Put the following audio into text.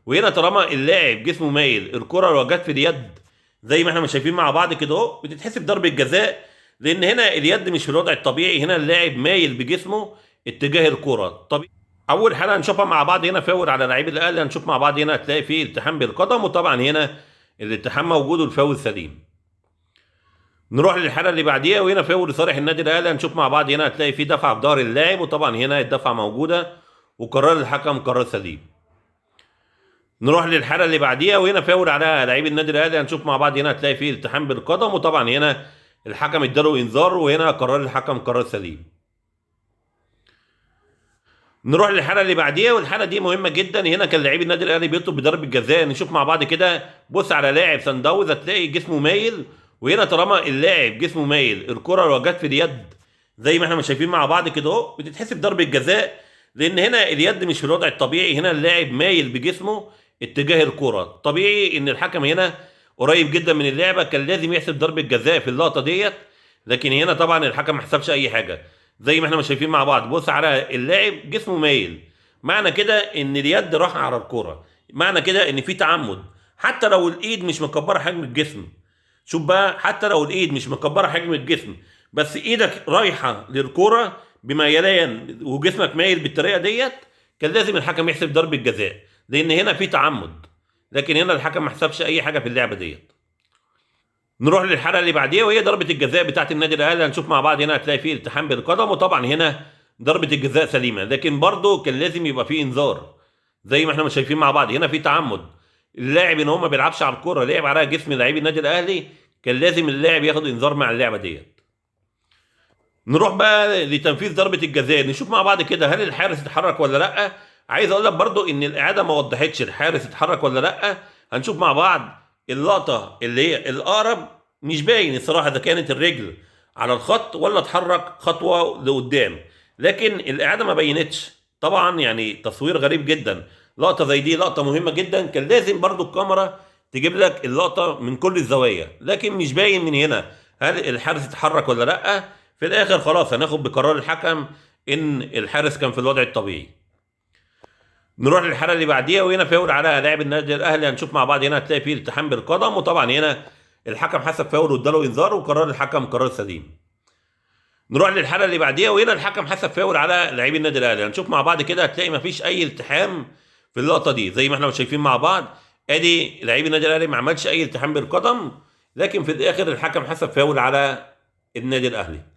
وهنا طالما اللاعب جسمه مايل الكره لو جت في اليد زي ما احنا مش شايفين مع بعض كده اهو بتتحسب ضربه جزاء، لان هنا اليد مش في الوضع الطبيعي، هنا اللاعب مايل بجسمه اتجاه الكره طبيعي. اول حاجه هنشوفها مع بعض هنا فاول على لعيب الاهلي، هنشوف مع بعض هنا هتلاقي فيه التحام بالقدم، وطبعا هنا الالتحام موجود والفاول سليم. نروح للحاله اللي بعديها وهنا فاول لصالح النادي الاهلي، هنشوف مع بعض هنا هتلاقي فيه دفعه في ظهر اللاعب، وطبعا هنا الدفعه موجوده وقرار الحكم قرار سليم. نروح للحاله اللي بعديها وهنا فاول على لعيب النادي الاهلي، هنشوف مع بعض هنا هتلاقي فيه التحام بالقدم، وطبعا هنا الحكم اداله انذار وهنا قرار الحكم قرار سليم. نروح للحاله اللي بعديها والحاله دي مهمه جدا، هنا كان لعيب النادي الاهلي بيطلب بضربه جزاء، نشوف مع بعض كده. بص على لاعب سان داونز هتلاقي جسمه مايل، وهنا طالما اللاعب جسمه مايل الكره لو جت في اليد زي ما احنا مش شايفين مع بعض كده اهو بتتحسب ضربه جزاء، لان هنا اليد مش في الوضع الطبيعي، هنا اللاعب مايل بجسمه اتجاه الكره. طبيعي ان الحكم هنا قريب جدا من اللعبه، كان لازم يحسب ضربه جزاء في اللقطه ديت، لكن هنا طبعا الحكم ما حسبش اي حاجه زي ما احنا مش شايفين مع بعض. بص على اللاعب جسمه مايل، معنى كده ان اليد راح على الكرة، معنى كده ان في تعمد، حتى لو الايد مش مكبره حجم الجسم. شوف بقى، حتى لو الايد مش مكبره حجم الجسم بس ايدك رايحه للكرة بميلان وجسمك مايل بالطريقه ديت، كان لازم الحكم يحسب ضربه جزاء، لان هنا في تعمد، لكن هنا الحكم ما حسبش اي حاجه في اللعبه ديت. نروح للحلقه اللي بعديها وهي ضربه الجزاء بتاعت النادي الاهلي، هنشوف مع بعض هنا هتلاقي فيه التحام بالقدم، وطبعا هنا ضربه الجزاء سليمه، لكن برضه كان لازم يبقى فيه انذار زي ما احنا مش شايفين مع بعض، هنا في تعمد. اللاعب ان هو ما بيلعبش على الكره، لعب على جسم لاعبي النادي الاهلي، كان لازم اللاعب ياخد انذار مع اللعبه ديت. نروح بقى لتنفيذ ضربه الجزاء، نشوف مع بعض كده هل الحارس اتحرك ولا لا. عايز اقول لك برضه ان الاعاده ما وضحتش الحارس اتحرك ولا لا، هنشوف مع بعض اللقطه اللي هي الاقرب، مش باين الصراحه اذا كانت الرجل على الخط ولا اتحرك خطوه لقدام، لكن الاعاده ما بينتش. طبعا يعني تصوير غريب جدا، لقطه زي دي لقطه مهمه جدا، كان لازم برضو الكاميرا تجيب لك اللقطه من كل الزوايا، لكن مش باين من هنا هل الحارس اتحرك ولا لا. في الاخر خلاص هناخد بقرار الحكم ان الحارس كان في الوضع الطبيعي. نروح للحاله اللي بعديها وهنا فاول على لاعب النادي الاهلي، هنشوف مع بعض هنا هتلاقي فيه التحام بالقدم، وطبعا هنا الحكم حسب فاول واداله انذار وقرار الحكم قرار سليم. نروح للحاله اللي بعديها وهنا الحكم حسب فاول على لاعبي النادي الاهلي، هنشوف مع بعض كده هتلاقي مفيش اي التحام في اللقطه دي زي ما احنا شايفين مع بعض. ادي لاعبي النادي الاهلي ما عملش اي التحام بالقدم، لكن في الاخر الحكم حسب فاول على النادي الاهلي.